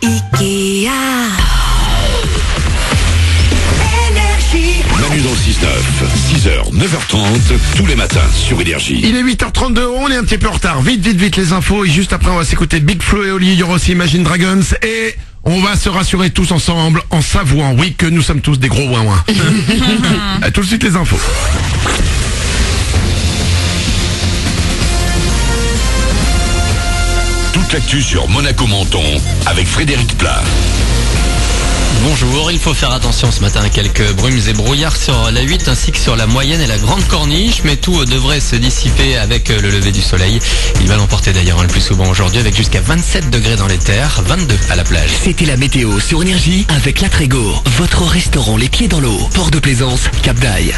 Ikea. Manu dans le 6-9, 6h, 9h30, tous les matins sur Énergie. Il est 8h32, on est un petit peu en retard. Vite les infos. Et juste après, on va s'écouter Big Flo et Oli. Il y aura aussi Imagine Dragons. Et on va se rassurer tous ensemble en s'avouant, oui, que nous sommes tous des gros ouin-ouin. À tout de suite les infos. Toute l'actu sur Monaco-Menton avec Frédéric Plat. Bonjour, il faut faire attention ce matin à quelques brumes et brouillards sur la 8 ainsi que sur la moyenne et la grande corniche, mais tout devrait se dissiper avec le lever du soleil. Il va l'emporter d'ailleurs le plus souvent aujourd'hui avec jusqu'à 27 degrés dans les terres, 22 à la plage. C'était la météo sur Énergie avec La Trégo, votre restaurant les pieds dans l'eau, port de plaisance, Cap d'Aille.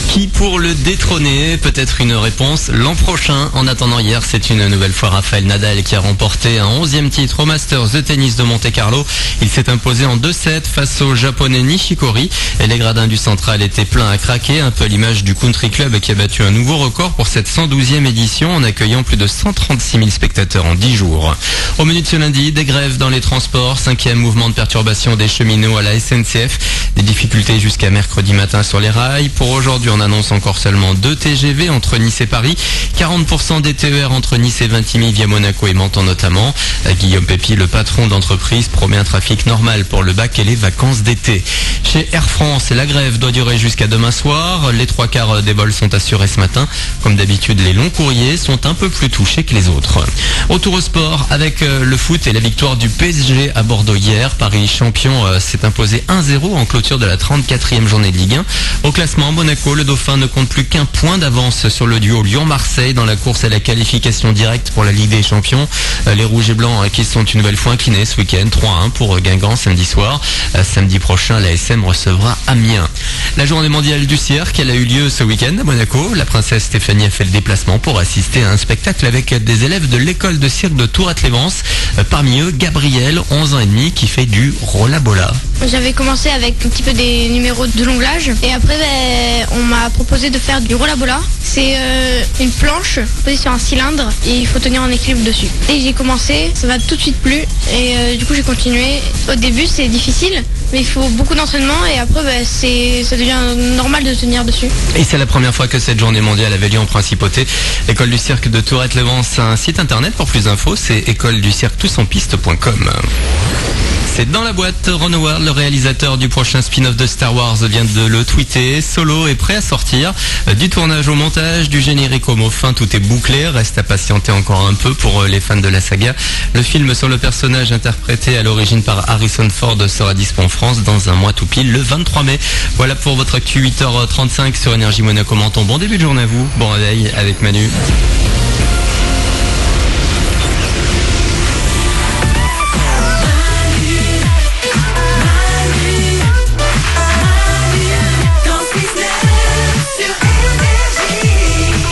Qui pour le détrôner? Peut-être une réponse l'an prochain. En attendant, hier, c'est une nouvelle fois Rafael Nadal qui a remporté un 11e titre au Masters de tennis de Monte-Carlo. Il s'est imposé en 2-7 face au japonais Nishikori. Et les gradins du central étaient pleins à craquer, un peu à l'image du Country Club qui a battu un nouveau record pour cette 112e édition en accueillant plus de 136 000 spectateurs en 10 jours. Au menu de ce lundi, des grèves dans les transports, 5e mouvement de perturbation des cheminots à la SNCF, des difficultés jusqu'à mercredi matin sur les rails. Pour aujourd'hui, on annonce encore seulement 2 TGV entre Nice et Paris, 40% des TER entre Nice et Vintimille via Monaco et Menton notamment. Guillaume Pépi, le patron d'entreprise, promet un trafic normal pour le bac et les vacances d'été. Chez Air France, la grève doit durer jusqu'à demain soir. Les 3/4 des vols sont assurés ce matin. Comme d'habitude, les longs courriers sont un peu plus touchés que les autres. Retour au sport avec le foot et la victoire du PSG à Bordeaux hier. Paris champion s'est imposé 1-0 en clôture de la 34e journée de Ligue 1. Au classement, Monaco, le Dauphin ne compte plus qu'un point d'avance sur le duo Lyon-Marseille dans la course à la qualification directe pour la Ligue des Champions. Les Rouges et Blancs qui sont une nouvelle fois inclinés ce week-end, 3-1 pour Guingamp samedi soir. Samedi prochain, la SM recevra Amiens. La journée mondiale du cirque, elle a eu lieu ce week-end à Monaco. La princesse Stéphanie a fait le déplacement pour assister à un spectacle avec des élèves de l'école de cirque de Tourette-Lévence. Parmi eux, Gabriel, 11 ans et demi, qui fait du rollabola. J'avais commencé avec un petit peu des numéros de jonglage et après on m'a proposé de faire du rollabola. C'est une planche posée sur un cylindre et il faut tenir en équilibre dessus. Et j'ai commencé, ça m'a tout de suite plu et du coup j'ai continué. Au début c'est difficile mais il faut beaucoup d'entraînement et après ça devient normal de tenir dessus. Et c'est la première fois que cette journée mondiale avait lieu en principauté. L'école du cirque de Tourette-Lévence a un site internet pour plus d'infos, c'est écoleduscirquetousenpiste.com. C'est dans la boîte. Ron Howard, le réalisateur du prochain spin-off de Star Wars, vient de le tweeter. Solo est prêt à sortir. Du tournage au montage, du générique au mot fin, tout est bouclé. Reste à patienter encore un peu pour les fans de la saga. Le film sur le personnage interprété à l'origine par Harrison Ford sera dispo en France dans un mois tout pile, le 23 mai. Voilà pour votre actu 8h35 sur Énergie Monaco Menton. Bon début de journée à vous. Bon réveil avec Manu.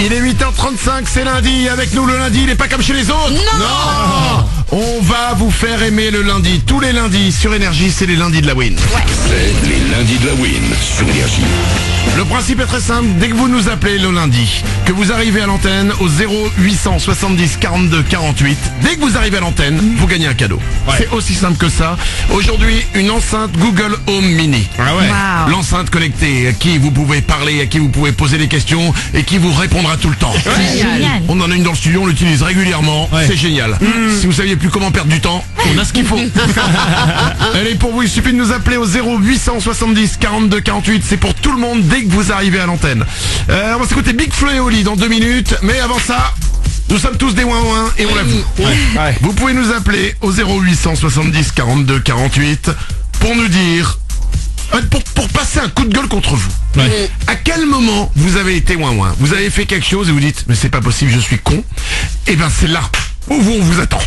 Il est 8h35, c'est lundi. Avec nous le lundi, il n'est pas comme chez les autres. Non. On va vous faire aimer le lundi. Tous les lundis sur Énergie, c'est les lundis de la win. C'est les lundis de la win sur Énergie. Le principe est très simple. Dès que vous nous appelez le lundi, que vous arrivez à l'antenne au 0800 70 42 48, dès que vous arrivez à l'antenne, vous gagnez un cadeau. C'est aussi simple que ça. Aujourd'hui, une enceinte Google Home Mini. Wow. L'enceinte connectée à qui vous pouvez parler, à qui vous pouvez poser des questions et qui vous répondra tout le temps. Génial. On en a une dans le studio, on l'utilise régulièrement. C'est génial. Si vous saviez plus comment perdre du temps, on a ce qu'il faut. Elle est pour vous, il suffit de nous appeler au 0800 70 42 48. C'est pour tout le monde dès que vous arrivez à l'antenne. On va s'écouter Big Flo et Oli dans 2 minutes. Mais avant ça, nous sommes tous des ouin-ouin et on l'avoue. Vous pouvez nous appeler au 0800 70 42 48 pour nous dire... Pour passer un coup de gueule contre vous. À quel moment vous avez été ouin-ouin? Vous avez fait quelque chose et vous dites mais c'est pas possible, je suis con. Et ben c'est là où on vous attend.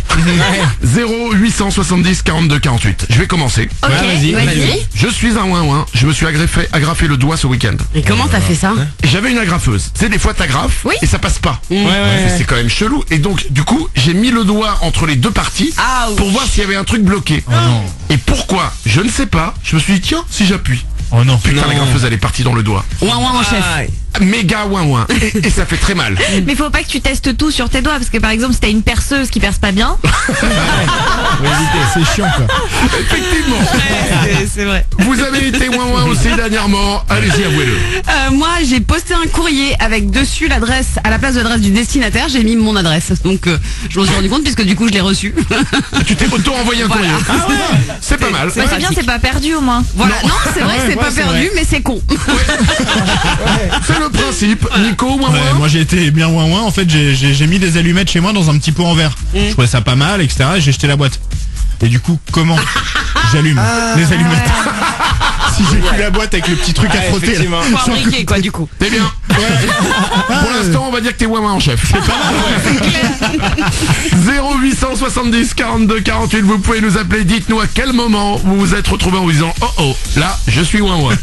0870 42 48. Je vais commencer. Ok, vas-y. Je suis un ouin-ouin. Je me suis agrafé le doigt ce week-end. Et comment t'as fait ça? J'avais une agrafeuse. Tu sais, des fois t'agrafes et ça passe pas. C'est quand même chelou. Et donc du coup j'ai mis le doigt entre les deux parties pour voir s'il y avait un truc bloqué. Et pourquoi? Je ne sais pas. Je me suis dit tiens, si j'appuie. Oh non. Putain, la graffeuse, elle est partie dans le doigt. Ouin ouin en chef. Méga ouin ouin. Et ça fait très mal. Mais faut pas que tu testes tout sur tes doigts, parce que par exemple, si t'as une perceuse qui perce pas bien. Faut éviter, c'est chiant quoi. Effectivement. C'est vrai. Vous avez été ouin ouin aussi dernièrement. Allez-y, avouez-le. Moi, j'ai posté un courrier avec dessus l'adresse, à la place de l'adresse du destinataire, j'ai mis mon adresse. Donc, je m'en suis rendu compte puisque du coup, je l'ai reçu. Tu t'es auto-envoyé un courrier. C'est pas mal. Bah, c'est bien, c'est pas perdu au moins. Voilà. Non, c'est vrai, c'est pas perdu, mais c'est con. C'est le principe. Nico, ouin Ouais, ouin. moi j'ai été bien ouin. En fait, j'ai mis des allumettes chez moi dans un petit pot en verre. Je trouvais ça pas mal, etc. Et j'ai jeté la boîte. Et du coup, comment j'allume les allumettes si j'ai plus la boîte avec le petit truc à frotter là. Faut fabriquer, quoi, du coup. T'es bien. Pour l'instant, on va dire que t'es ouin ouin en chef. C'est pas mal. 0870 42 48. Vous pouvez nous appeler. Dites-nous à quel moment vous vous êtes retrouvé en vous disant oh oh, là, je suis ouin ouin.